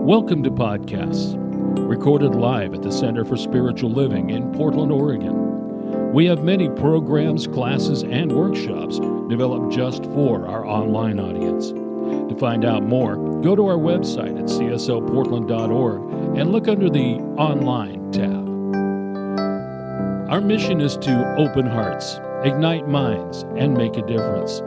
Welcome to Podcasts, recorded live at the Center for Spiritual Living in Portland, Oregon. We have many programs, classes, and workshops developed just for our online audience. To find out more, go to our website at cslportland.org and look under the Online tab. Our mission is to open hearts, ignite minds, and make a difference.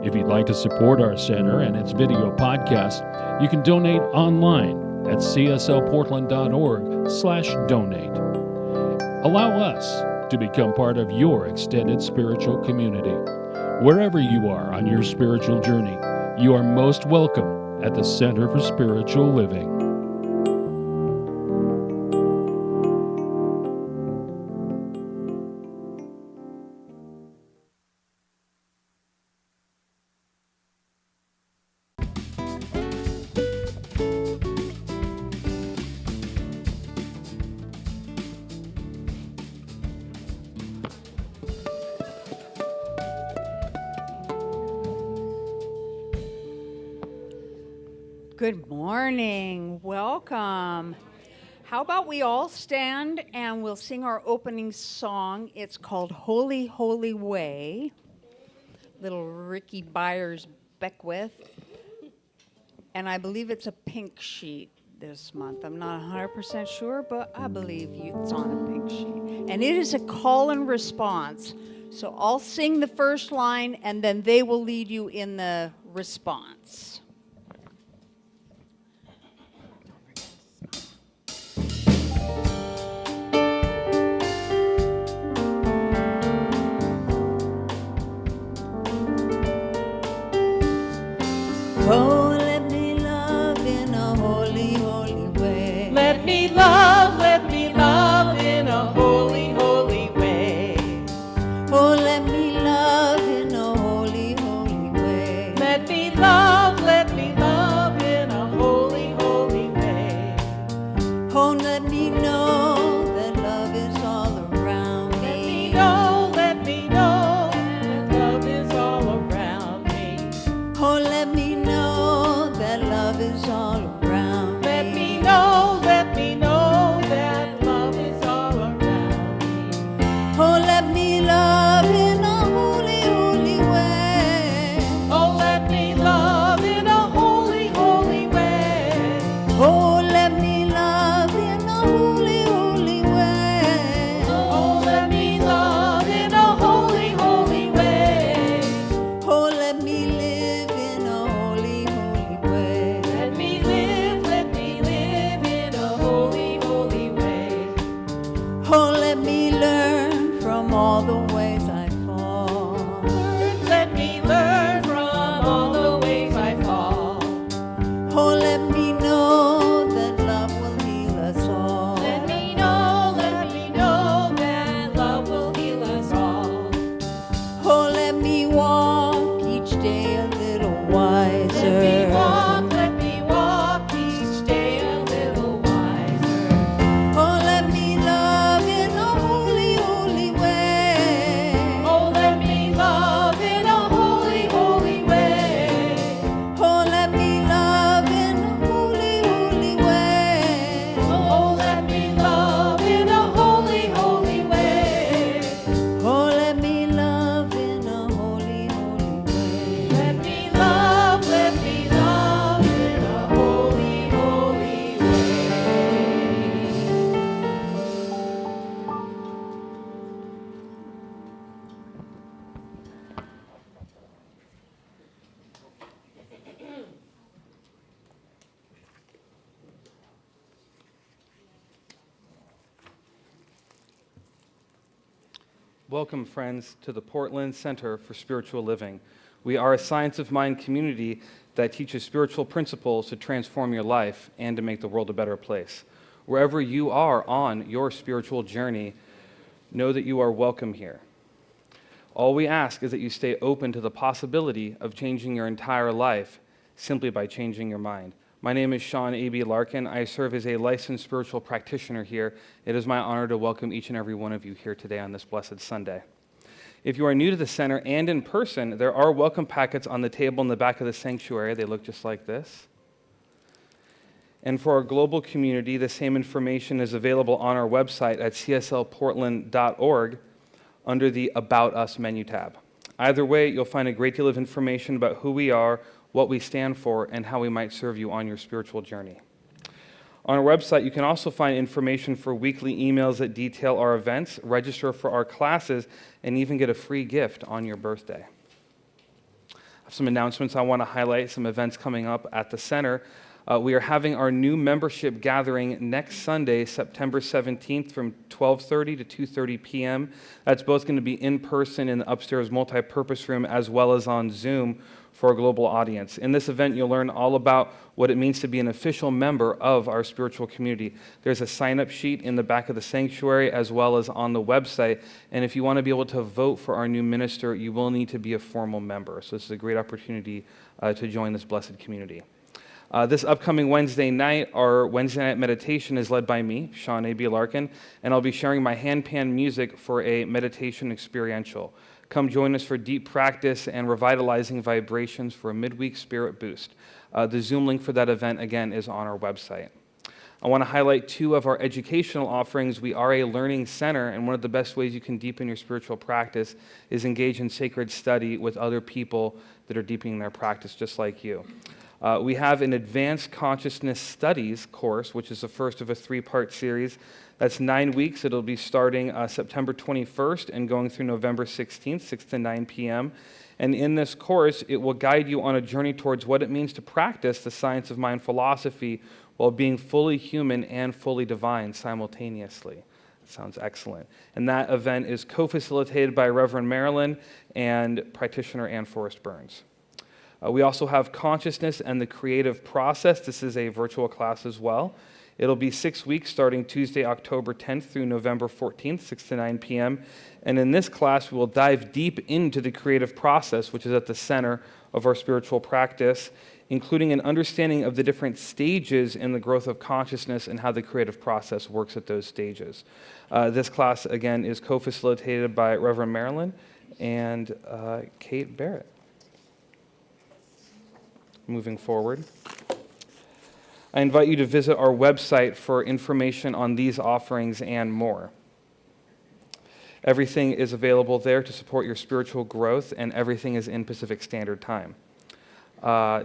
If you'd like to support our center and its video podcast, you can donate online at cslportland.org/donate. Allow us to become part of your extended spiritual community. Wherever you are on your spiritual journey, you are most welcome at the Center for Spiritual Living. Good morning. Welcome. How about we all stand and we'll sing our opening song. It's called Holy, Holy Way. Little Ricky Byers Beckwith. And I believe it's a pink sheet this month. I'm not 100% sure, but I believe it's on a pink sheet. And it is a call and response. So I'll sing the first line and then they will lead you in the response. Oh, let me love in a holy, holy way. Let me love in a holy, holy way. Oh, let me love in a holy, holy way. Let me love in a holy, holy way. Oh, let me know that love is all around me. Let me know that love is all around me. Oh, let me know that love is all around me. Let me know that love is all around me. Oh, let me love in a holy, holy way. Oh, let me love in a holy, holy way. Oh, let me love in a holy, holy way. Oh, let me love in a holy, holy way. Oh, let me live in a holy, holy way. Let me live in a holy, holy way. Oh, let me learn from all the ways I fall. Let me learn from all the ways I fall. Oh, let me know that love will heal us all. Let me know that love will heal us all. Oh, let me walk each day a little wiser. Let me walk each day a little wiser. Oh, let me love in a holy, holy way. Oh, let me love in a holy, holy way. Oh, let me love in a holy, holy way. Oh, let me love in a holy, holy way. Oh, let me love in a holy, holy way. Let me love in a holy, holy way. Welcome, friends, to the Portland Center for Spiritual Living. We are a science of mind community that teaches spiritual principles to transform your life and to make the world a better place. Wherever you are on your spiritual journey, know that you are welcome here. All we ask is that you stay open to the possibility of changing your entire life simply by changing your mind. My name is Sean A.B. Larkin. I serve as a licensed spiritual practitioner here. It is my honor to welcome each and every one of you here today on this blessed Sunday. If you are new to the center and in person, there are welcome packets on the table in the back of the sanctuary. They look just like this. And for our global community, the same information is available on our website at cslportland.org under the About Us menu tab. Either way, you'll find a great deal of information about who we are, what we stand for, and how we might serve you on your spiritual journey. On our website, you can also find information for weekly emails that detail our events, register for our classes, and even get a free gift on your birthday. I have some announcements I want to highlight, some events coming up at the center. We are having our new membership gathering next Sunday, September 17th from 12:30 to 2:30 p.m. That's both going to be in person in the upstairs multi-purpose room as well as on Zoom for a global audience. In this event, you'll learn all about what it means to be an official member of our spiritual community. There's a sign-up sheet in the back of the sanctuary as well as on the website. And if you want to be able to vote for our new minister, you will need to be a formal member. So this is a great opportunity to join this blessed community. This upcoming Wednesday night, our Wednesday night meditation is led by me, Sean A. B. Larkin, and I'll be sharing my hand-pan music for a meditation experiential. Come join us for deep practice and revitalizing vibrations for a midweek spirit boost. The Zoom link for that event, again, is on our website. I want to highlight two of our educational offerings. We are a learning center, and one of the best ways you can deepen your spiritual practice is engage in sacred study with other people that are deepening their practice just like you. We have an Advanced Consciousness Studies course, which is the first of a 3-part series. That's 9 weeks. It'll be starting September 21st and going through November 16th, 6 to 9 p.m. And in this course, it will guide you on a journey towards what it means to practice the science of mind philosophy while being fully human and fully divine simultaneously. Sounds excellent. And that event is co-facilitated by Reverend Marilyn and practitioner Ann Forrest Burns. We also have Consciousness and the Creative Process. This is a virtual class as well. It'll be 6 weeks starting Tuesday, October 10th through November 14th, 6 to 9 p.m. And in this class, we will dive deep into the creative process, which is at the center of our spiritual practice, including an understanding of the different stages in the growth of consciousness and how the creative process works at those stages. This class, again, is co-facilitated by Reverend Marilyn and Kate Barrett. Moving forward, I invite you to visit our website for information on these offerings and more. Everything is available there to support your spiritual growth, and everything is in Pacific Standard Time.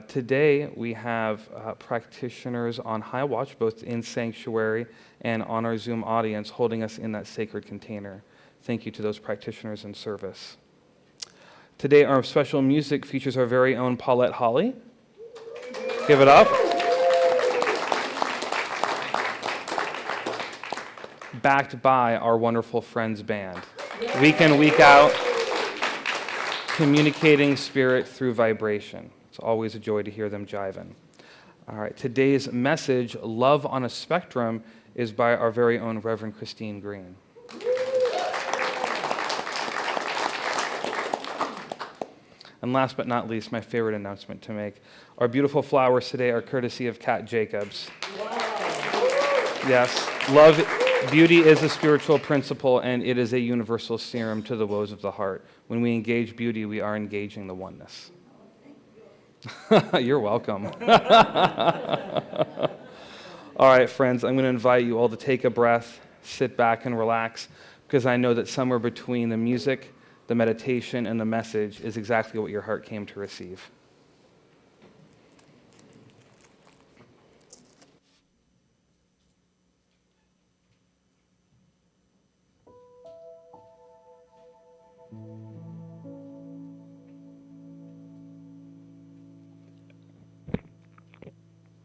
Today, we have practitioners on High Watch, both in Sanctuary and on our Zoom audience, holding us in that sacred container. Thank you to those practitioners in service. Today, our special music features our very own Paulette Holly. Give it up. Backed by our wonderful Friends Band. Week in, week out, communicating spirit through vibration. It's always a joy to hear them jiving. All right, today's message, Love on a Spectrum, is by our very own Reverend Christine Green. And last but not least, my favorite announcement to make. Our beautiful flowers today are courtesy of Kat Jacobs. Wow. Yes, love, beauty is a spiritual principle, and it is a universal serum to the woes of the heart. When we engage beauty, we are engaging the oneness. You're welcome. All right, friends, I'm going to invite you all to take a breath, sit back and relax, because I know that somewhere between the music, the meditation, and the message is exactly what your heart came to receive.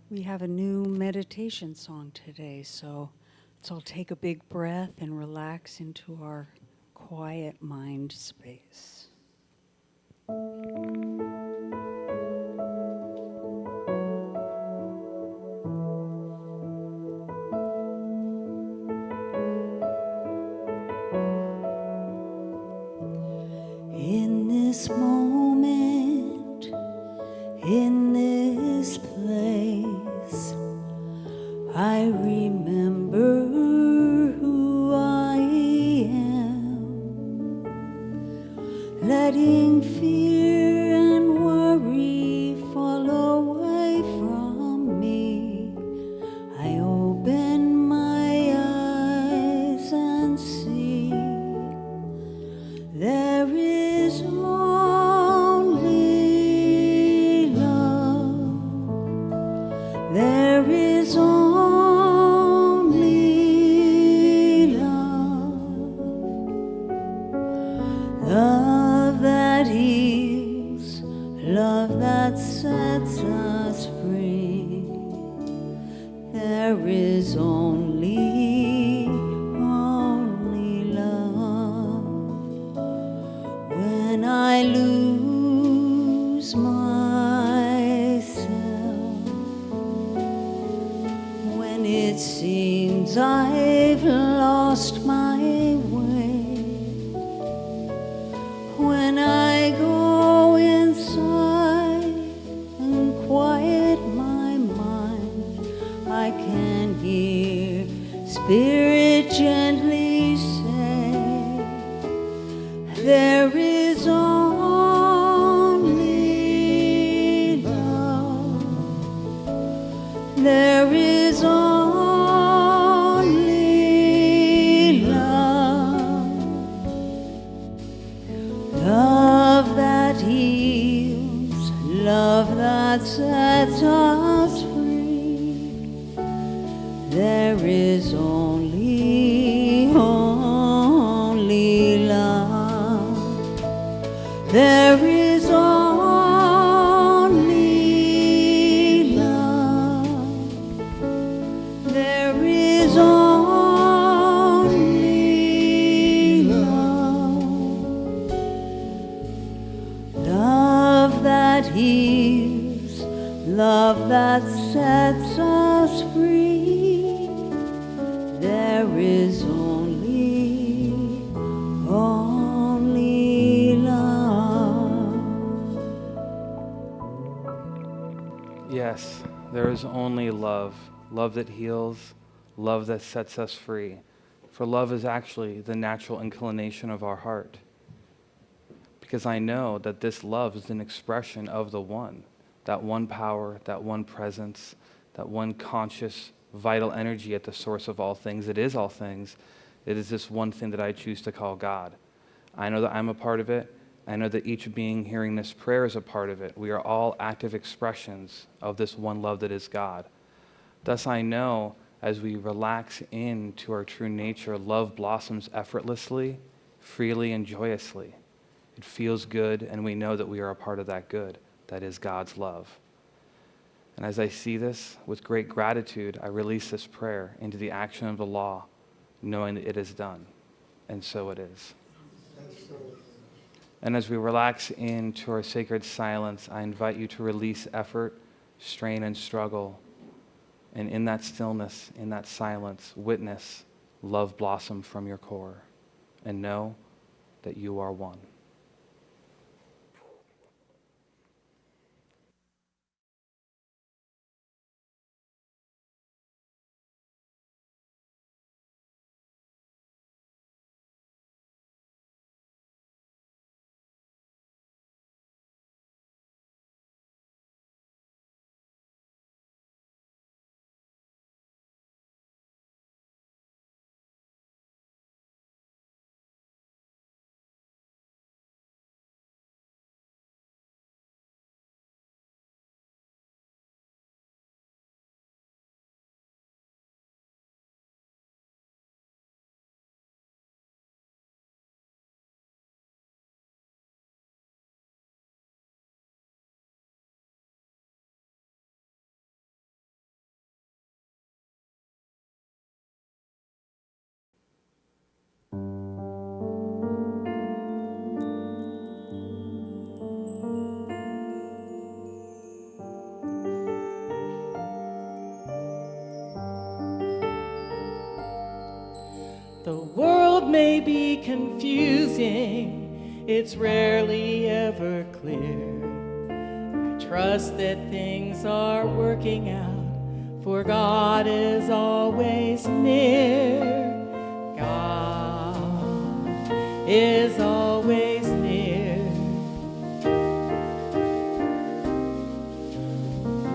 We have a new meditation song today, so let's all take a big breath and relax into our quiet mind space. In this moment, in this place, I remember who I am, letting fear and worry fall away from me. There is only love. There is only love. Love that heals, love that sets us free. There is only love. When I lose myself, when it seems I've lost my way, when I go inside and quiet my mind, I can hear Spirit gently say, there is only love. There is only love. Love that heals, love that sets us free. There is only love. There is only love. There is only love. Love that heals, love that sets us free. There is only love. Yes, there is only love. Love that heals, love that sets us free. For love is actually the natural inclination of our heart. Because I know that this love is an expression of the one, that one power, that one presence, that one conscious, vital energy at the source of all things. It is all things. It is this one thing that I choose to call God. I know that I'm a part of it. I know that each being hearing this prayer is a part of it. We are all active expressions of this one love that is God. Thus I know as we relax into our true nature, love blossoms effortlessly, freely, and joyously. It feels good, and we know that we are a part of that good, that is God's love. And as I see this, with great gratitude, I release this prayer into the action of the law, knowing that it is done. And so it is. And as we relax into our sacred silence, I invite you to release effort, strain, and struggle. And in that stillness, in that silence, witness love blossom from your core. And know that you are one. The world may be confusing, it's rarely ever clear. I trust that things are working out, for God is always near. God is always near.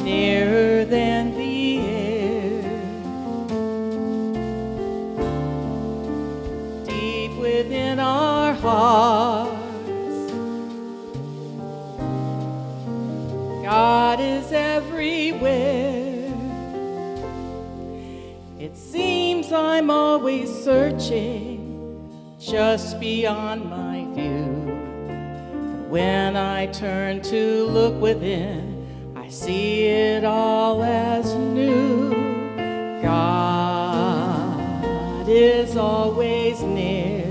Nearer than the air, deep within our hearts, everywhere. It seems I'm always searching just beyond my view. But when I turn to look within, I see it all as new. God is always near,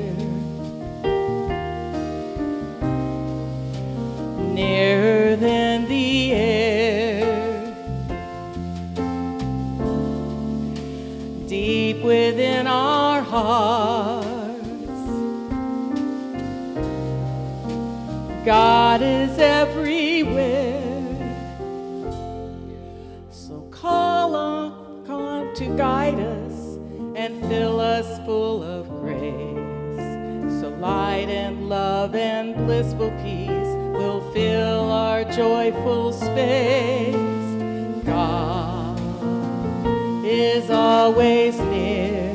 nearer than the air, deep within our hearts. God is everywhere. So call on God to guide us and fill us full of grace. So light and love and blissful peace will fill our joyful space. God is always near,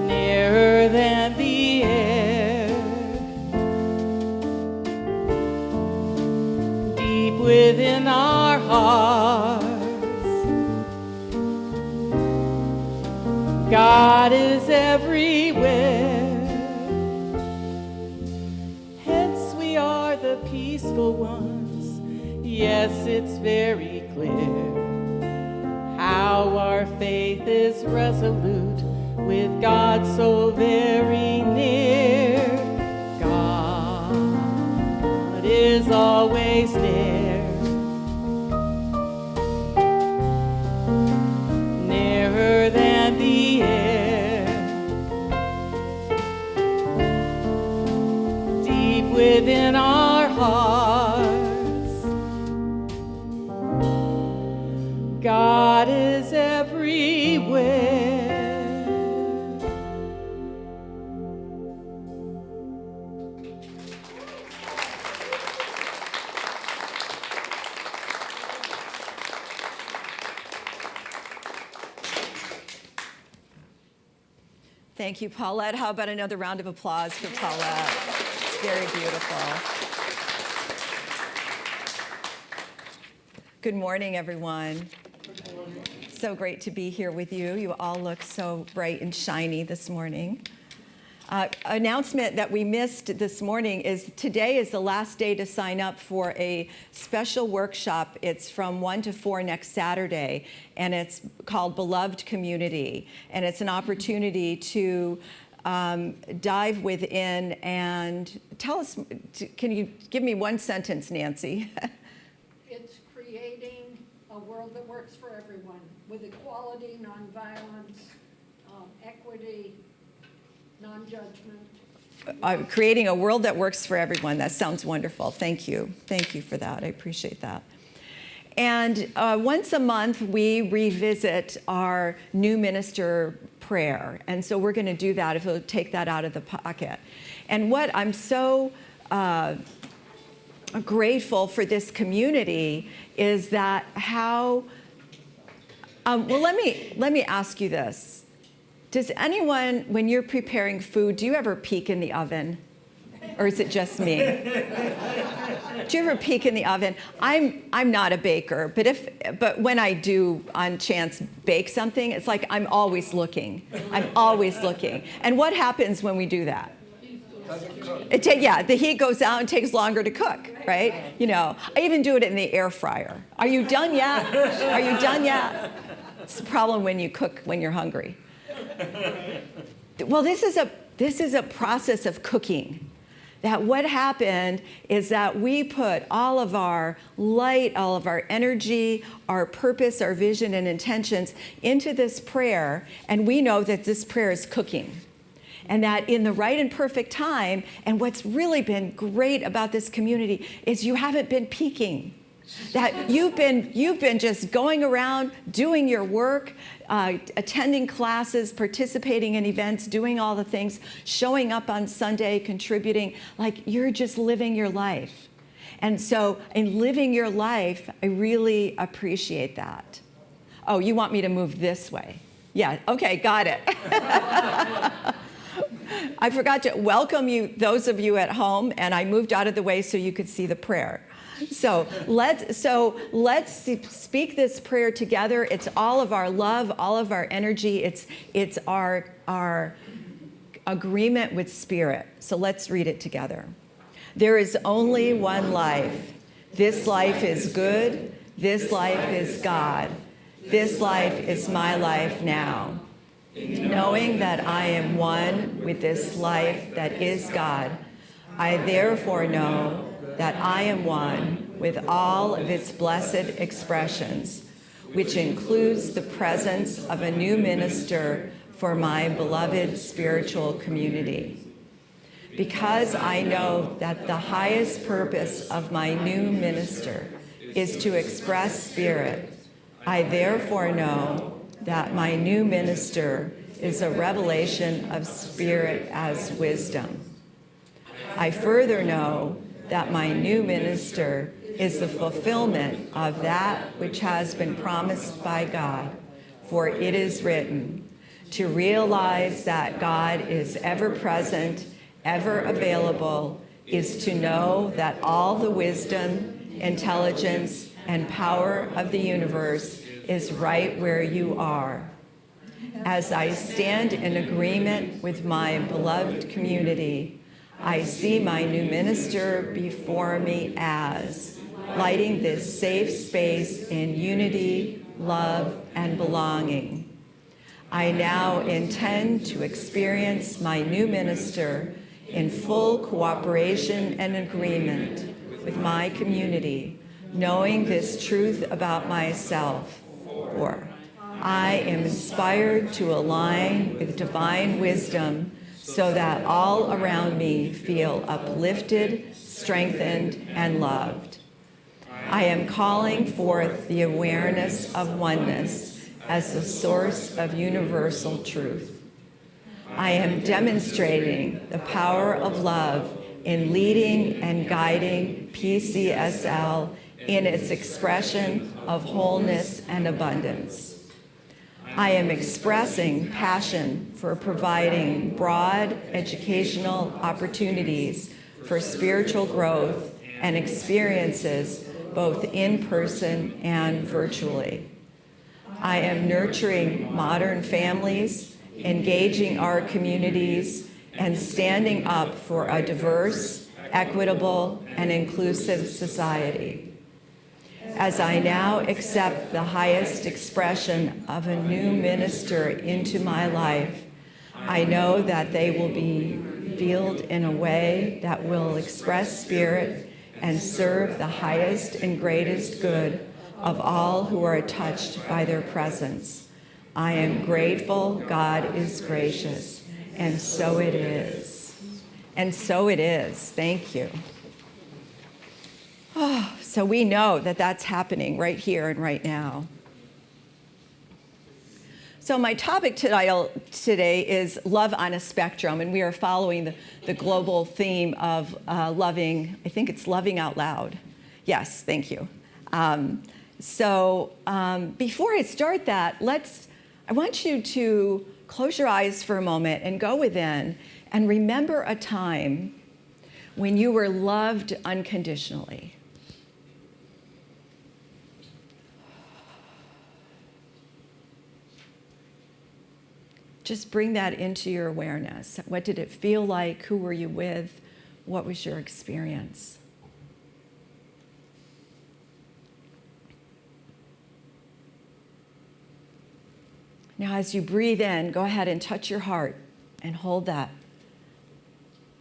nearer than the air, deep within our hearts. God is everywhere. Hence we are the peaceful ones. Yes, it's very clear how our faith is resolute with God so very near. God is always there, nearer than the air, deep within our hearts. God is everywhere. Thank you, Paulette. How about another round of applause for Paulette? Very beautiful. Good morning, everyone. Good morning. So great to be here with you. You all look so bright and shiny this morning. Announcement that we missed this morning is today is the last day to sign up for a special workshop. It's from 1 to 4 next Saturday, and it's called Beloved Community. And it's an opportunity to dive within and tell us, can you give me one sentence, Nancy? It's creating a world that works for everyone with equality, nonviolence, equity, non-judgment. Creating a world that works for everyone. That sounds wonderful. Thank you. Thank you for that. I appreciate that. And once a month, we revisit our new minister prayer. And so we're going to do that if you'll take that out of the pocket. And what I'm so grateful for this community is that how, well, let me ask you this. Does anyone, when you're preparing food, do you ever peek in the oven? Or is it just me? Do you ever peek in the oven? I'm not a baker, but when I do on chance bake something, it's like I'm always looking. I'm always looking. And what happens when we do that? The heat goes out and takes longer to cook, right? You know, I even do it in the air fryer. Are you done yet? Are you done yet? It's the problem when you cook when you're hungry. Well, this is a process of cooking. That what happened is that we put all of our light, all of our energy, our purpose, our vision, and intentions into this prayer, and we know that this prayer is cooking. And that in the right and perfect time, and what's really been great about this community is you haven't been peeking. That you've been just going around, doing your work, attending classes, participating in events, doing all the things, showing up on Sunday, contributing, like you're just living your life. And so in living your life, I really appreciate that. Oh, you want me to move this way? Yeah, okay, got it. I forgot to welcome you, those of you at home, and I moved out of the way so you could see the prayer. So let's speak this prayer together. It's all of our love, all of our energy. It's our agreement with Spirit. So let's read it together. There is only one life. This life is good. This life is God. This life is my life now. Knowing that I am one with this life that is God, I therefore know that I am one with all of its blessed expressions, which includes the presence of a new minister for my beloved spiritual community. Because I know that the highest purpose of my new minister is to express Spirit, I therefore know that my new minister is a revelation of Spirit as wisdom. I further know that my new minister is the fulfillment of that which has been promised by God. For it is written, to realize that God is ever present, ever available, is to know that all the wisdom, intelligence, and power of the universe is right where you are. As I stand in agreement with my beloved community, I see my new minister before me as lighting this safe space in unity, love, and belonging. I now intend to experience my new minister in full cooperation and agreement with my community, knowing this truth about myself. For I am inspired to align with divine wisdom so that all around me feel uplifted, strengthened, and loved. I am calling forth the awareness of oneness as the source of universal truth. I am demonstrating the power of love in leading and guiding PCSL in its expression of wholeness and abundance. I am expressing passion for providing broad educational opportunities for spiritual growth and experiences both in person and virtually. I am nurturing modern families, engaging our communities, and standing up for a diverse, equitable, and inclusive society. As I now accept the highest expression of a new minister into my life, I know that they will be revealed in a way that will express Spirit and serve the highest and greatest good of all who are touched by their presence. I am grateful God is gracious, and so it is. And so it is. Thank you. Oh, so we know that that's happening right here and right now. So my topic today is Love on a Spectrum, and we are following the global theme of loving, I think it's loving out loud. Yes, thank you. Before I start that, I want you to close your eyes for a moment and go within and remember a time when you were loved unconditionally. Just bring that into your awareness. What did it feel like? Who were you with? What was your experience? Now, as you breathe in, go ahead and touch your heart and hold that.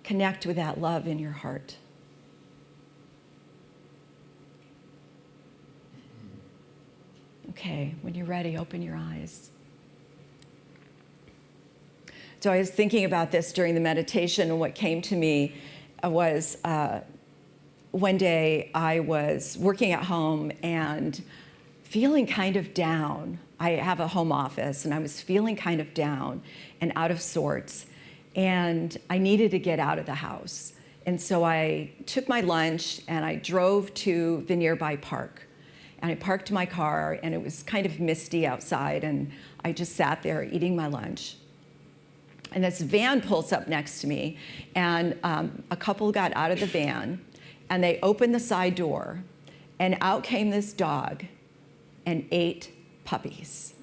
Connect with that love in your heart. Okay, when you're ready, open your eyes. So I was thinking about this during the meditation, and what came to me was one day I was working at home and feeling kind of down. I have a home office, and I was feeling kind of down and out of sorts, and I needed to get out of the house. And so I took my lunch, and I drove to the nearby park. And I parked my car, and it was kind of misty outside, and I just sat there eating my lunch. And this van pulls up next to me, and a couple got out of the van, and they opened the side door, and out came this dog and 8 puppies.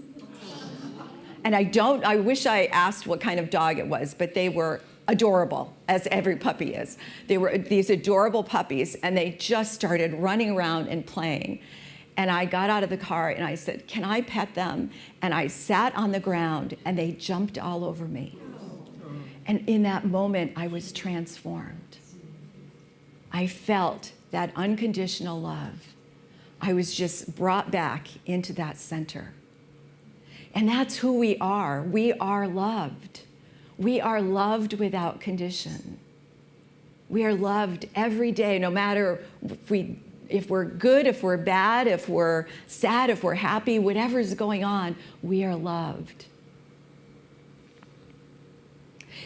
And I wish I asked what kind of dog it was, but they were adorable, as every puppy is. They were these adorable puppies, and they just started running around and playing. And I got out of the car and I said, "Can I pet them?" And I sat on the ground, and they jumped all over me. And in that moment, I was transformed. I felt that unconditional love. I was just brought back into that center. And that's who we are. We are loved. We are loved without condition. We are loved every day, no matter if we're good, if we're bad, if we're sad, if we're happy, whatever's going on, we are loved.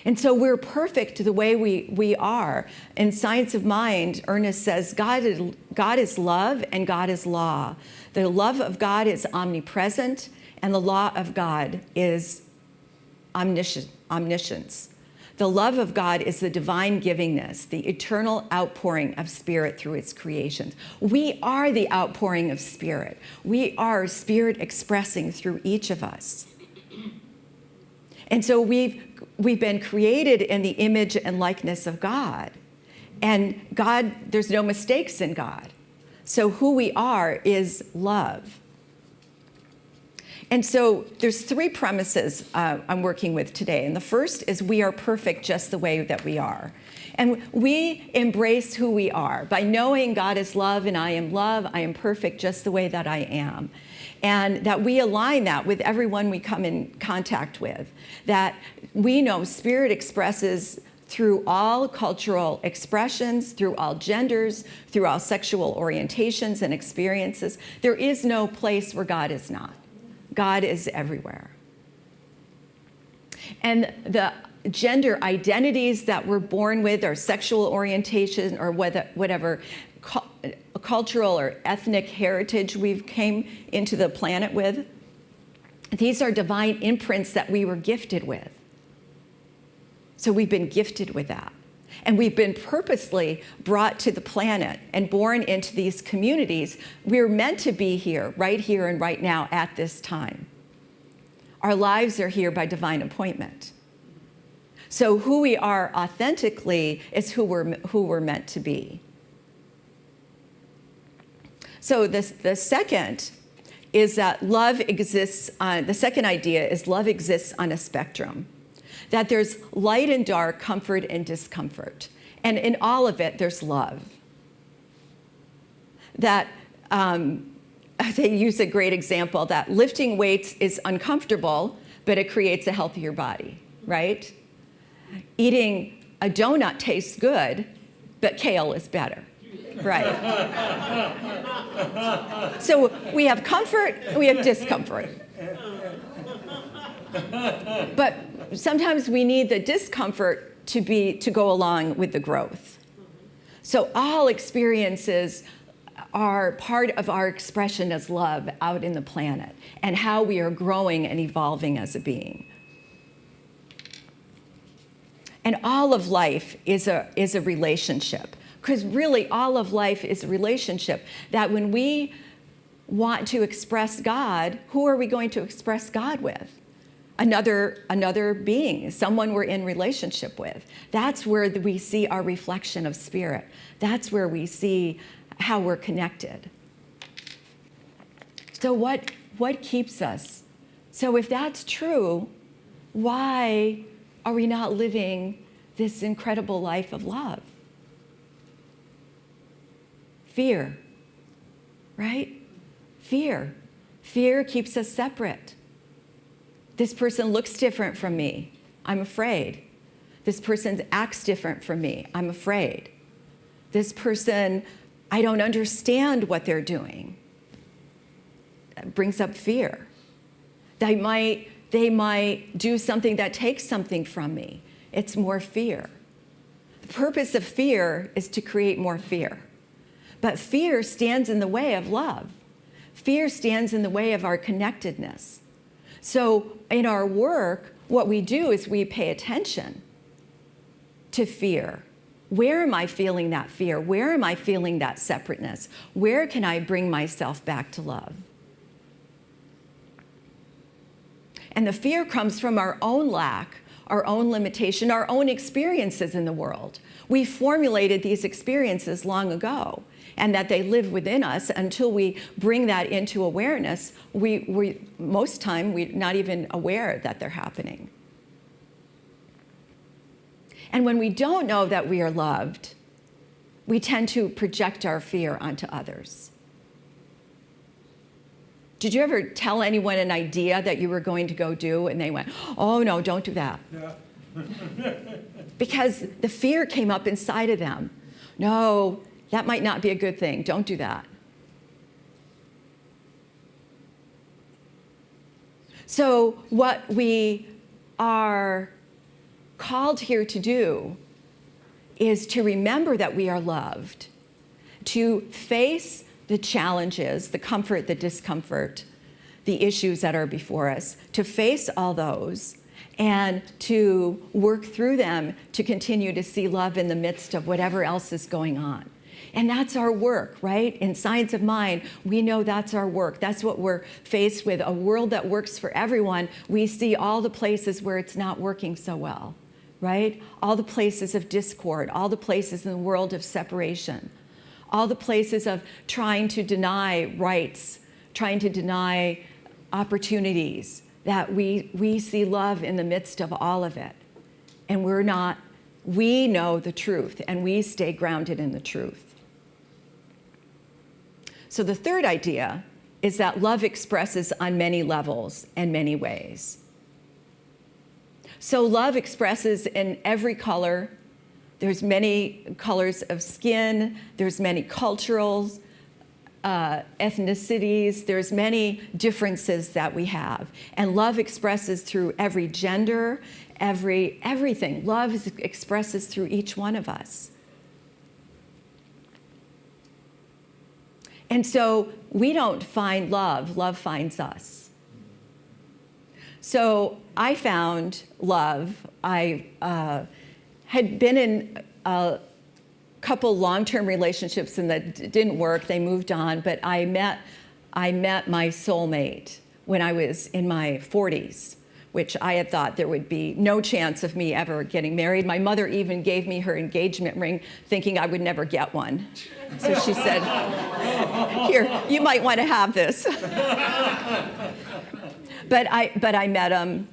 And so we're perfect the way we are. In Science of Mind, Ernest says, God is love and God is law. The love of God is omnipresent, and the law of God is omniscience. The love of God is the divine givingness, the eternal outpouring of Spirit through its creations. We are the outpouring of Spirit. We are Spirit expressing through each of us. And so we've been created in the image and likeness of God. And God, there's no mistakes in God. So who we are is love. And so there's 3 premises I'm working with today. And the first is we are perfect just the way that we are. And we embrace who we are. By knowing God is love and I am love, I am perfect just the way that I am. And that we align that with everyone we come in contact with. That we know Spirit expresses through all cultural expressions, through all genders, through all sexual orientations and experiences. There is no place where God is not. God is everywhere. And the gender identities that we're born with, or sexual orientation, or whatever cultural or ethnic heritage we came into the planet with, these are divine imprints that we were gifted with. So we've been gifted with that. And we've been purposely brought to the planet and born into these communities. We're meant to be here and right now at this time. Our lives are here by divine appointment. So who we are authentically is who we're meant to be. So the second is that love exists, the second idea is love exists on a spectrum. That there's light and dark, comfort and discomfort. And in all of it, there's love. That they use a great example that lifting weights is uncomfortable, but it creates a healthier body, right? Eating a donut tastes good, but kale is better, right? So we have comfort, we have discomfort. But sometimes we need the discomfort to go along with the growth. So all experiences are part of our expression as love out in the planet and how we are growing and evolving as a being. And all of life is a relationship, because really all of life is a relationship. That when we want to express God, who are we going to express God with? Another being, someone we're in relationship with. That's where we see our reflection of Spirit. That's where we see how we're connected. So what keeps us? So if that's true, why are we not living this incredible life of love? Fear, right? Fear. Fear keeps us separate. This person looks different from me. I'm afraid. This person acts different from me. I'm afraid. This person, I don't understand what they're doing. That brings up fear. They might do something that takes something from me. It's more fear. The purpose of fear is to create more fear. But fear stands in the way of love. Fear stands in the way of our connectedness. So in our work, what we do is we pay attention to fear. Where am I feeling that fear? Where am I feeling that separateness? Where can I bring myself back to love? And the fear comes from our own lack, our own limitation, our own experiences in the world. We formulated these experiences long ago, and that they live within us until we bring that into awareness. Most time, we're not even aware that they're happening. And when we don't know that we are loved, we tend to project our fear onto others. Did you ever tell anyone an idea that you were going to go do and they went, oh no, don't do that? Yeah. Because the fear came up inside of them. No, that might not be a good thing. Don't do that. So what we are called here to do is to remember that we are loved, to face the challenges, the comfort, the discomfort, the issues that are before us, to face all those and to work through them to continue to see love in the midst of whatever else is going on. And that's our work, right? In Science of Mind, we know that's our work. That's what we're faced with, a world that works for everyone. We see all the places where it's not working so well, right? All the places of discord, all the places in the world of separation, all the places of trying to deny rights, trying to deny opportunities, that we see love in the midst of all of it. And we know the truth, and we stay grounded in the truth. So the third idea is that love expresses on many levels and many ways. So love expresses in every color. There's many colors of skin. There's many cultures, ethnicities. There's many differences that we have. And love expresses through every gender, everything. Love expresses through each one of us. And so we don't find love, love finds us. So I found love. I had been in a couple long-term relationships and that didn't work. They moved on, but I met my soulmate when I was in my 40s, which I had thought there would be no chance of me ever getting married. My mother even gave me her engagement ring, thinking I would never get one. So she said, here, you might want to have this. But I met him,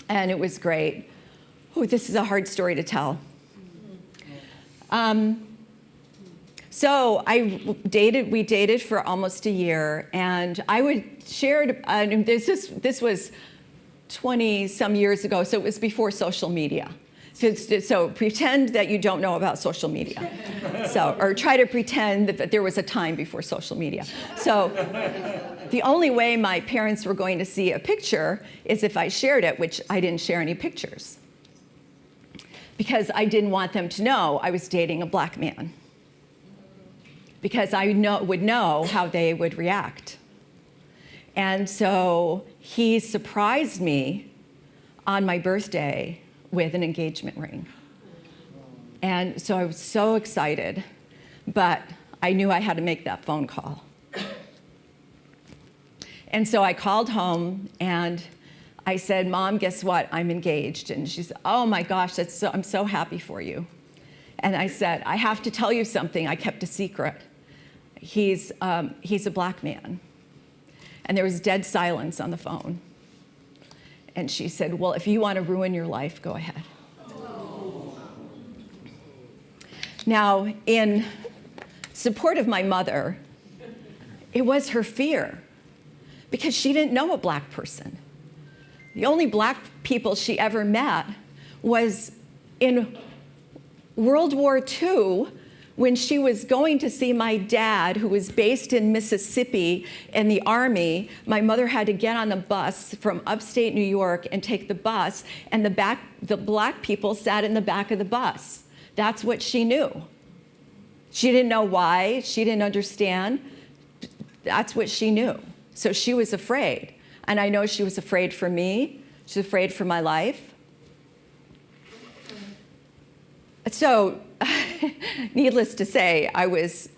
and it was great. Oh, this is a hard story to tell. So we dated for almost a year, and I would share, this was 20-some years ago, so it was before social media. So pretend that you don't know about social media. Or try to pretend that there was a time before social media. So the only way my parents were going to see a picture is if I shared it, which I didn't share any pictures, because I didn't want them to know I was dating a black man, because I would know how they would react. And so he surprised me on my birthday with an engagement ring. And so I was so excited, but I knew I had to make that phone call. And so I called home and I said, Mom, guess what? I'm engaged. And she said, oh my gosh, I'm so happy for you. And I said, I have to tell you something. I kept a secret. He's a black man. And there was dead silence on the phone. And she said, well, if you want to ruin your life, go ahead. Now, in support of my mother, it was her fear, because she didn't know a black person. The only black people she ever met was in World War II, when she was going to see my dad, who was based in Mississippi in the Army. My mother had to get on the bus from upstate New York and take the bus, and the black people sat in the back of the bus. That's what she knew. She didn't know why, she didn't understand. That's what she knew. So she was afraid. And I know she was afraid for me. She's afraid for my life. So, needless to say, I was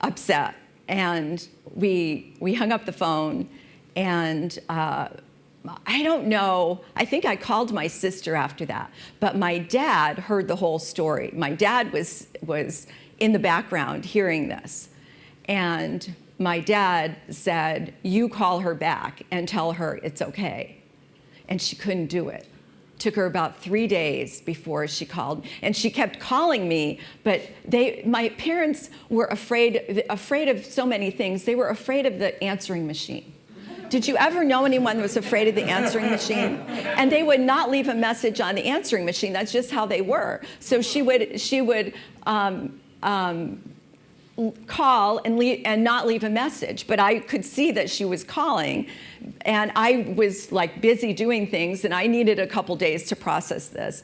upset, and we hung up the phone, and I don't know, I think I called my sister after that, but my dad heard the whole story. My dad was in the background hearing this, and my dad said, "You call her back and tell her it's okay." And she couldn't do it. Took her about 3 days before she called, and she kept calling me, but my parents were afraid of so many things. They were afraid of the answering machine. Did you ever know anyone that was afraid of the answering machine? And they would not leave a message on the answering machine. That's just how they were. So she would call and not leave a message, but I could see that she was calling, and I was like busy doing things, and I needed a couple days to process this.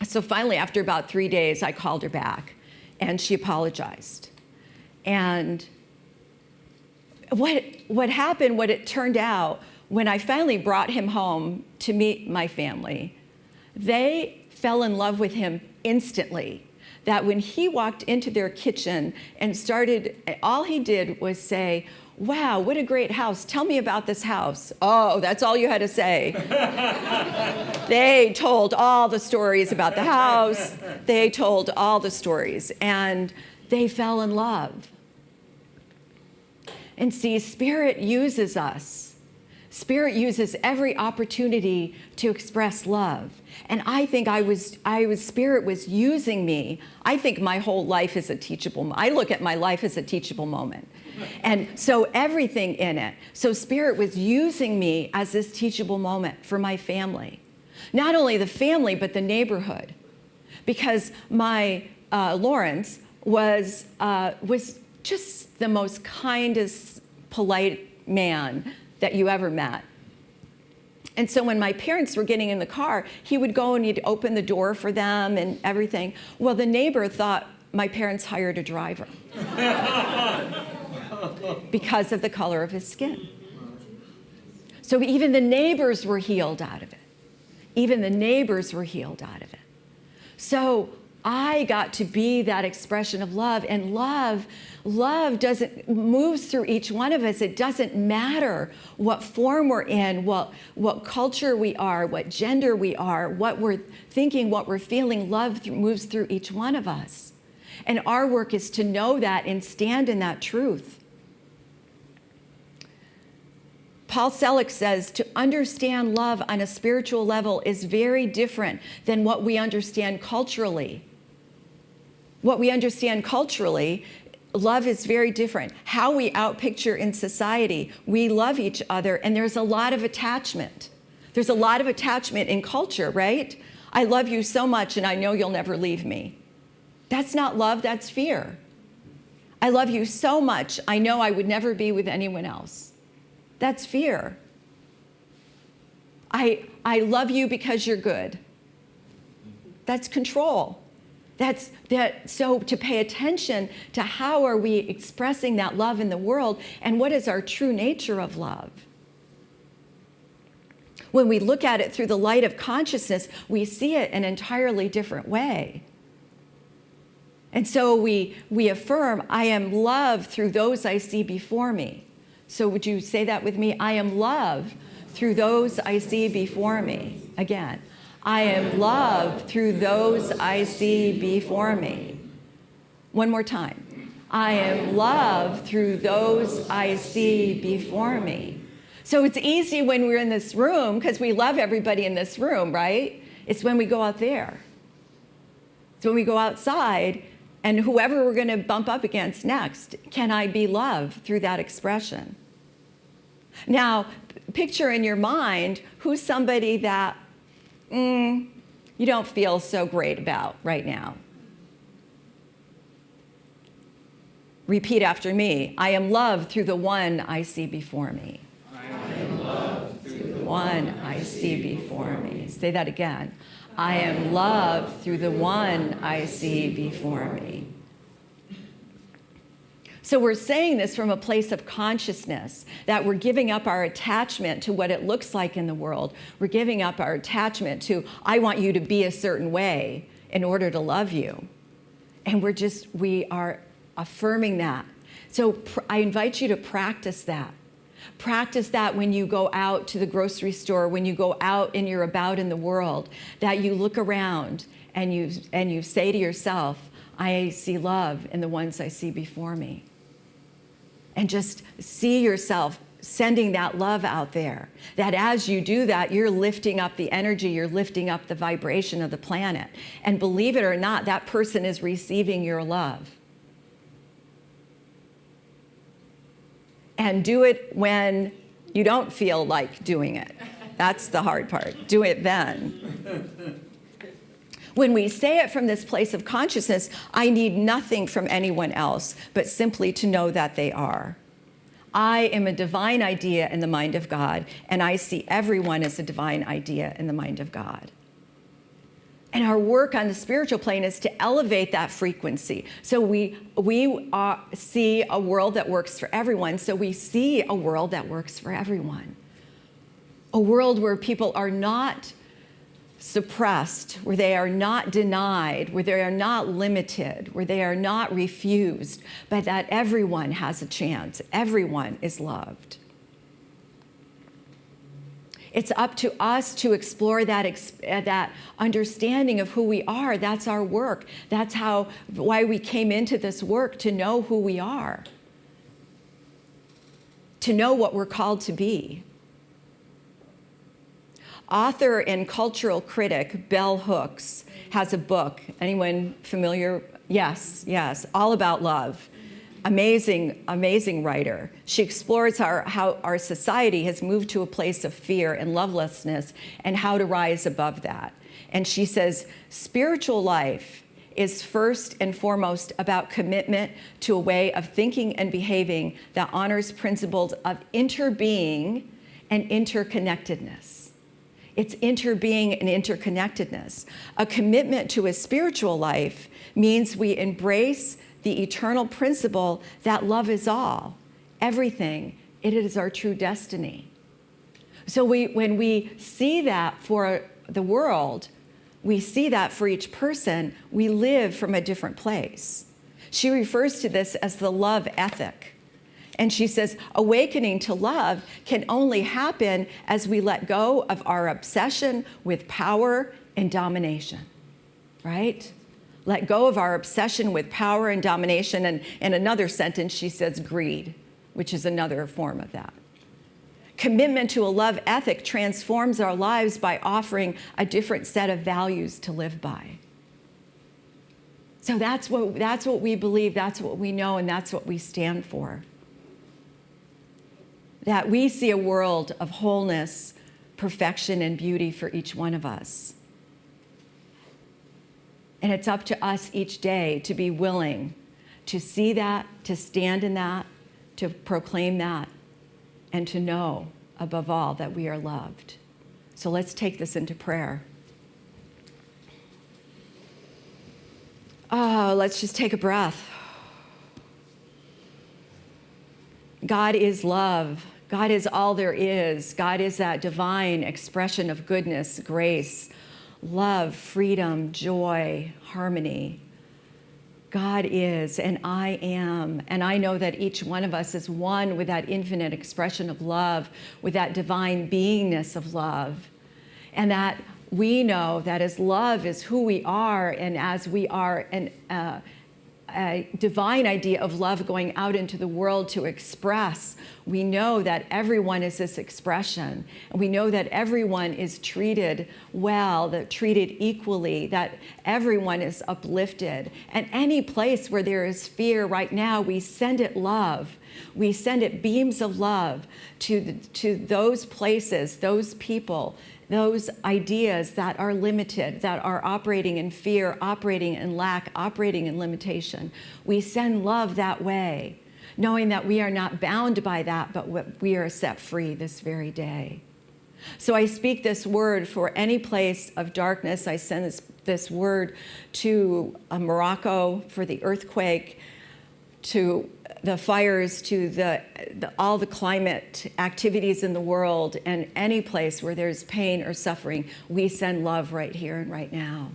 So finally, after about 3 days, I called her back, and she apologized. And what happened, what it turned out, when I finally brought him home to meet my family, they fell in love with him instantly. That when he walked into their kitchen and started, all he did was say, "Wow, what a great house. Tell me about this house." Oh, that's all you had to say. They told all the stories about the house. They told all the stories, and they fell in love. And see, Spirit uses us. Spirit uses every opportunity to express love. And I think Spirit was using me. I think my whole life is a teachable. I look at my life as a teachable moment. And so everything in it. So Spirit was using me as this teachable moment for my family. Not only the family, but the neighborhood. Because my Lawrence was just the most kindest, polite man that you ever met. And so when my parents were getting in the car, he would go and he'd open the door for them and everything. Well, the neighbor thought my parents hired a driver because of the color of his skin. So even the neighbors were healed out of it. Even the neighbors were healed out of it. So I got to be that expression of love, and love moves through each one of us. It doesn't matter what form we're in, what culture we are, what gender we are, what we're thinking, what we're feeling. Love moves through each one of us. And our work is to know that and stand in that truth. Paul Selig says to understand love on a spiritual level is very different than what we understand culturally. What we understand culturally, love is very different. How we outpicture in society, we love each other, and there's a lot of attachment. There's a lot of attachment in culture, right? I love you so much, and I know you'll never leave me. That's not love, that's fear. I love you so much, I know I would never be with anyone else. That's fear. I love you because you're good. That's control. So to pay attention to how are we expressing that love in the world, and what is our true nature of love. When we look at it through the light of consciousness, we see it an entirely different way. And so we affirm, I am loved through those I see before me. So would you say that with me? I am loved through those I see before me. Again. I am loved through those I see before me. One more time. I am loved through those I see before me. So it's easy when we're in this room, because we love everybody in this room, right? It's when we go out there. It's when we go outside, and whoever we're going to bump up against next, can I be loved through that expression? Now, picture in your mind who's somebody that you don't feel so great about right now. Repeat after me. I am loved through the one I see before me. I am loved through the one I see before me. Say that again. I am loved through the one I see before me. So we're saying this from a place of consciousness, that we're giving up our attachment to what it looks like in the world. We're giving up our attachment to, I want you to be a certain way in order to love you. And we are affirming that. So I invite you to practice that. Practice that when you go out to the grocery store, when you go out and you're about in the world, that you look around and you say to yourself, I see love in the ones I see before me. And just see yourself sending that love out there. That as you do that, you're lifting up the energy, you're lifting up the vibration of the planet. And believe it or not, that person is receiving your love. And do it when you don't feel like doing it. That's the hard part. Do it then. When we say it from this place of consciousness, I need nothing from anyone else, but simply to know that they are. I am a divine idea in the mind of God, and I see everyone as a divine idea in the mind of God. And our work on the spiritual plane is to elevate that frequency. So we see a world that works for everyone, so we see a world that works for everyone. A world where people are not suppressed, where they are not denied, where they are not limited, where they are not refused, but that everyone has a chance. Everyone is loved. It's up to us to explore that understanding of who we are. That's our work. That's why we came into this work, to know who we are, to know what we're called to be. Author and cultural critic Bell Hooks has a book. Anyone familiar? Yes, all about love. Amazing, amazing writer. She explores how our society has moved to a place of fear and lovelessness and how to rise above that. And she says, spiritual life is first and foremost about commitment to a way of thinking and behaving that honors principles of interbeing and interconnectedness. It's interbeing and interconnectedness. A commitment to a spiritual life means we embrace the eternal principle that love is all, everything. It is our true destiny. So when we see that for the world, we see that for each person, we live from a different place. She refers to this as the love ethic. And she says, awakening to love can only happen as we let go of our obsession with power and domination, right? Let go of our obsession with power and domination. And in another sentence, she says greed, which is another form of that. Commitment to a love ethic transforms our lives by offering a different set of values to live by. So that's what we believe, that's what we know, and that's what we stand for. That we see a world of wholeness, perfection, and beauty for each one of us. And it's up to us each day to be willing to see that, to stand in that, to proclaim that, and to know, above all, that we are loved. So let's take this into prayer. Let's just take a breath. God is love. God is all there is. God is that divine expression of goodness, grace, love, freedom, joy, harmony. God is, and I am. And I know that each one of us is one with that infinite expression of love, with that divine beingness of love. And that we know that as love is who we are, and as we are a divine idea of love going out into the world to express, we know that everyone is this expression. And we know that everyone is treated well, that treated equally, that everyone is uplifted. And any place where there is fear right now, we send it love. We send it beams of love to those places, those people, those ideas that are limited, that are operating in fear, operating in lack, operating in limitation. We send love that way, knowing that we are not bound by that, but we are set free this very day. So I speak this word for any place of darkness. I send this word to Morocco for the earthquake, to the fires to all the climate activities in the world, and any place where there's pain or suffering, we send love right here and right now.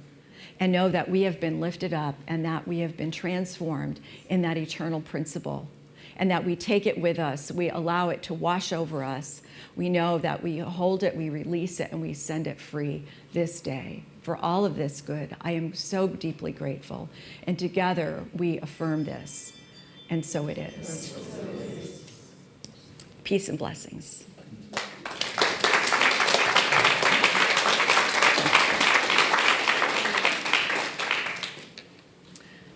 And know that we have been lifted up and that we have been transformed in that eternal principle. And that we take it with us, we allow it to wash over us. We know that we hold it, we release it, and we send it free this day. For all of this good, I am so deeply grateful. And together we affirm this. And so it is. Peace and blessings.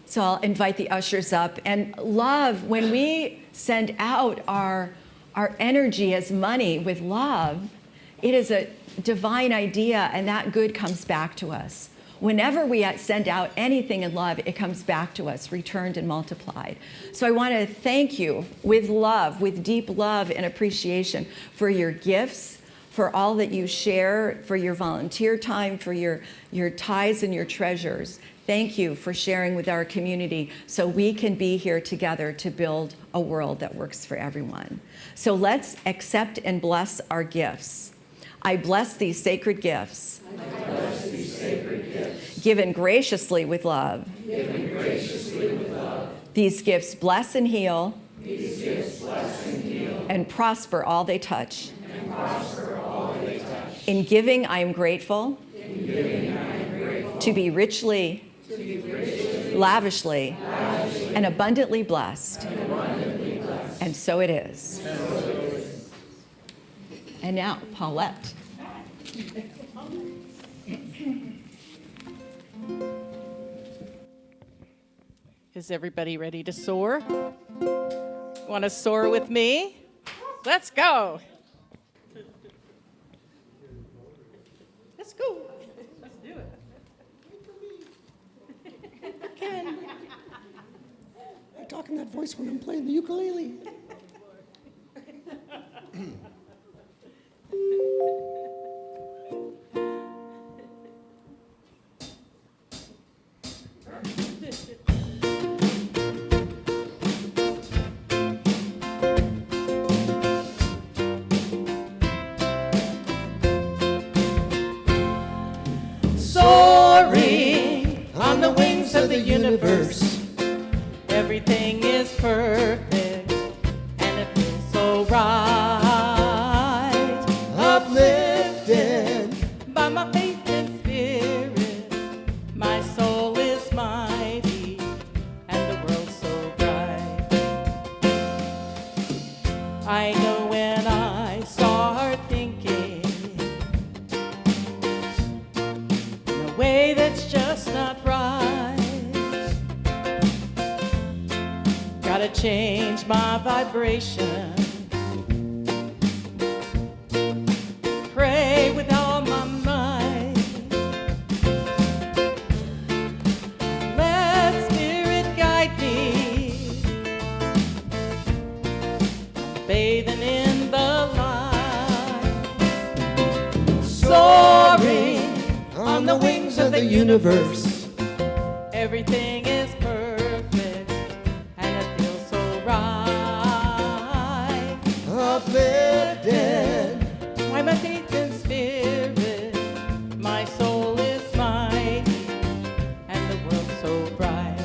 So I'll invite the ushers up. And love, when we send out our energy as money with love, it is a divine idea, and that good comes back to us. Whenever we send out anything in love, it comes back to us, returned and multiplied. So I want to thank you with love, with deep love and appreciation for your gifts, for all that you share, for your volunteer time, for your tithes and your treasures. Thank you for sharing with our community so we can be here together to build a world that works for everyone. So let's accept and bless our gifts. I bless these sacred gifts. I bless these sacred gifts. Given graciously with love. Given graciously with love. These gifts bless and heal. These gifts bless and heal. And prosper all they touch. And prosper all they touch. In giving, I am grateful. In giving, I am grateful. To be richly, lavishly, and abundantly blessed. And so it is. And now, Paulette. Is everybody ready to soar? Want to soar with me? Let's go. Let's go. Let's do it. Ken. I talk in that voice when I'm playing the ukulele. Soaring on the wings of the universe. Everything is perfect, and it feels so right. Uplifted by my faith and spirit, my soul is mighty, and the world's so bright. I know when I start thinking in a way that's just not right. Gotta change my vibration. Pray with all my might. Let Spirit guide me. Bathing in the light. Soaring on the wings of the universe. Everything is perfect, and it feels so right. Uplifted by my faith and spirit, my soul is mighty, and the world's so bright.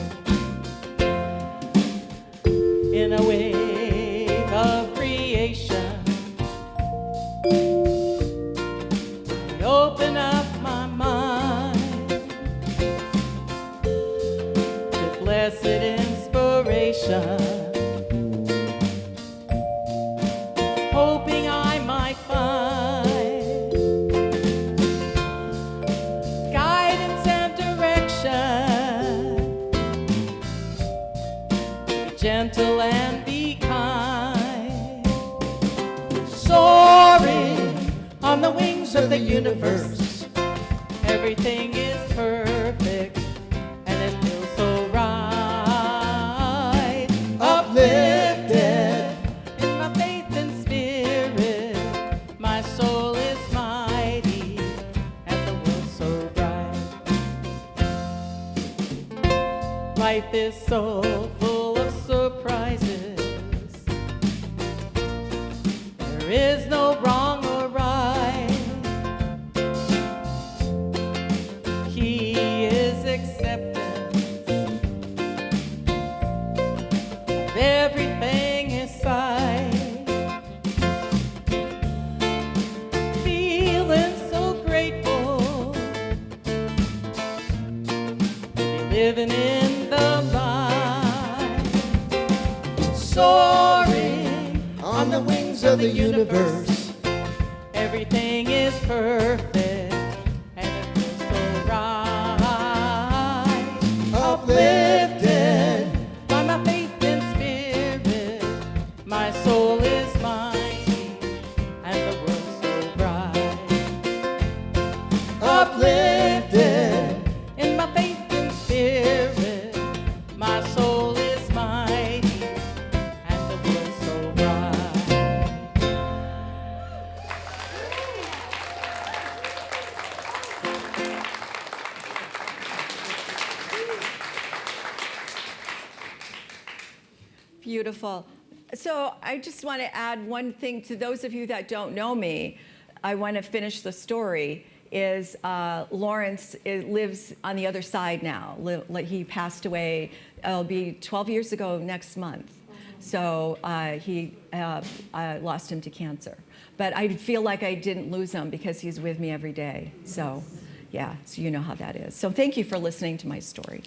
In a wave of creation, I open up my mind to blessed inspiration, hoping I might find guidance and direction. Be gentle and be kind, soaring on the wings of the universe. Everything is perfect, and it feels so right. Uplifted in my faith and spirit, my soul is mighty, and the world's so bright. Life is so full of surprises. living in the light, soaring On the wings of the universe, everything is perfect and it feels so right. uplifted. By my faith and spirit, my soul is mighty and the world so bright. Uplifted. In my faith and spirit, my soul is mighty and the world so bright. Beautiful. So I just want to add one thing to those of you that don't know me. I want to finish the story. Is Lawrence lives on the other side now. He passed away. It'll be 12 years ago next month. So I lost him to cancer. But I feel like I didn't lose him because he's with me every day. So yeah, so you know how that is. So thank you for listening to my story.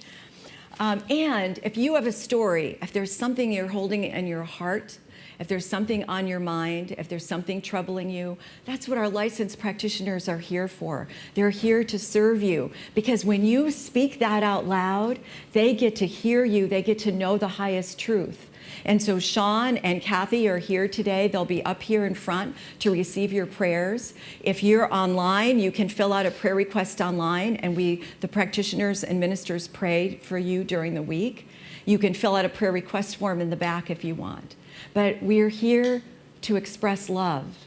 And if you have a story, if there's something you're holding in your heart, if there's something on your mind, if there's something troubling you, that's what our licensed practitioners are here for. They're here to serve you, because when you speak that out loud, they get to hear you, they get to know the highest truth. And so Sean and Kathy are here today. They'll be up here in front to receive your prayers. If you're online, you can fill out a prayer request online, and the practitioners and ministers pray for you during the week. You can fill out a prayer request form in the back if you want. But we're here to express love.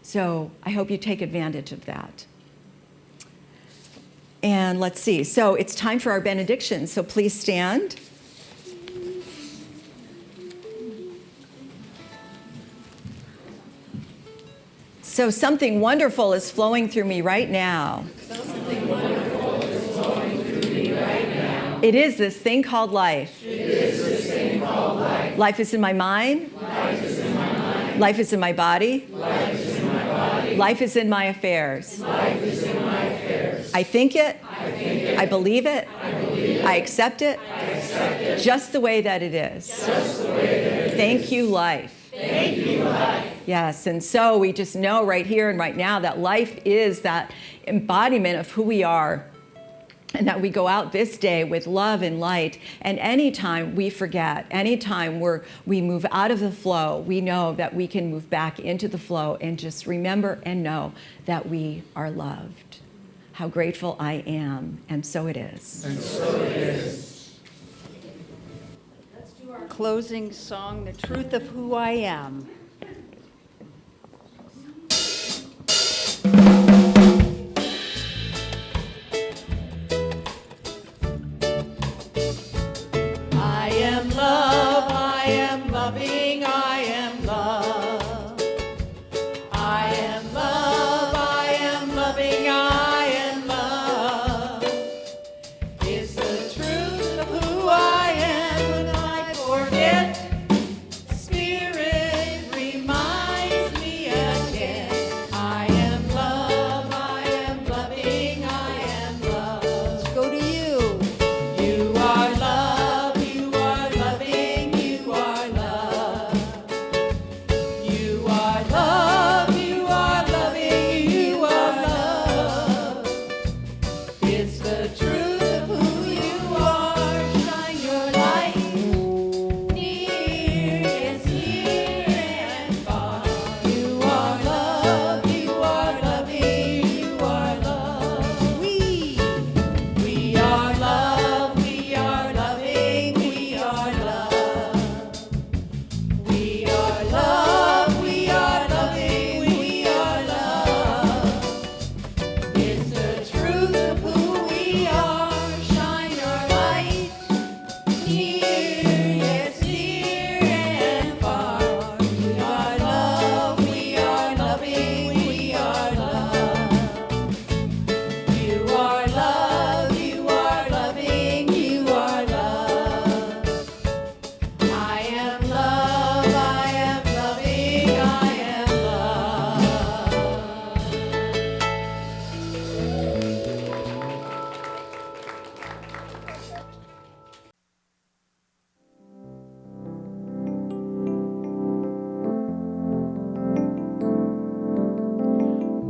So I hope you take advantage of that. And let's see. So it's time for our benediction. So please stand. So something wonderful is flowing through me right now. Something wonderful is flowing through me right now. It is this thing called life. It is this thing called life. Life is in my mind. Life is in my mind. Life is in my body. Life is in my body. Life is in my affairs. Life is in my affairs. I think it. I think it. I believe it. I believe it. I accept it. I accept it. Just the way that it is. Just the way that it is. Thank you, life. Thank you, life. Yes, and so we just know right here and right now that life is that embodiment of who we are, and that we go out this day with love and light. And anytime we forget, anytime we move out of the flow, we know that we can move back into the flow and just remember and know that we are loved. How grateful I am, and so it is. And so it is. Let's do our closing song, The Truth of Who I Am. I am love, I am loving, I am love. I am love, I am loving, I am love. It's the truth of who I am when I forget. Spirit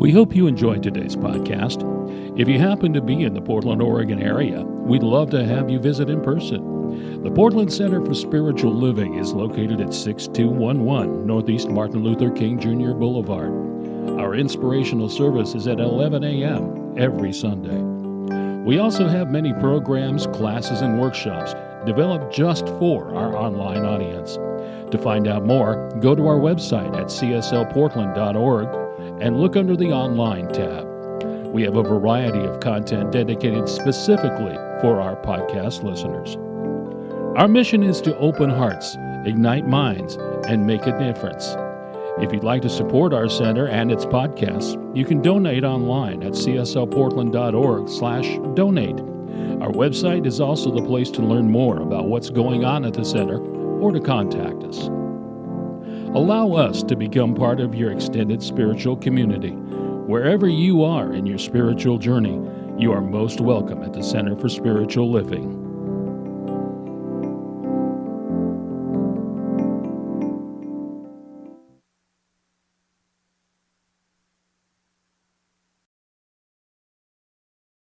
We hope you enjoyed today's podcast. If you happen to be in the Portland, Oregon area, we'd love to have you visit in person. The Portland Center for Spiritual Living is located at 6211 Northeast Martin Luther King Jr. Boulevard. Our inspirational service is at 11 a.m. every Sunday. We also have many programs, classes, and workshops developed just for our online audience. To find out more, go to our website at cslportland.org and look under the Online tab. We have a variety of content dedicated specifically for our podcast listeners. Our mission is to open hearts, ignite minds, and make a difference. If you'd like to support our center and its podcasts, you can donate online at cslportland.org/donate. Our website is also the place to learn more about what's going on at the center or to contact us. Allow us to become part of your extended spiritual community. Wherever you are in your spiritual journey, you are most welcome at the Center for Spiritual Living.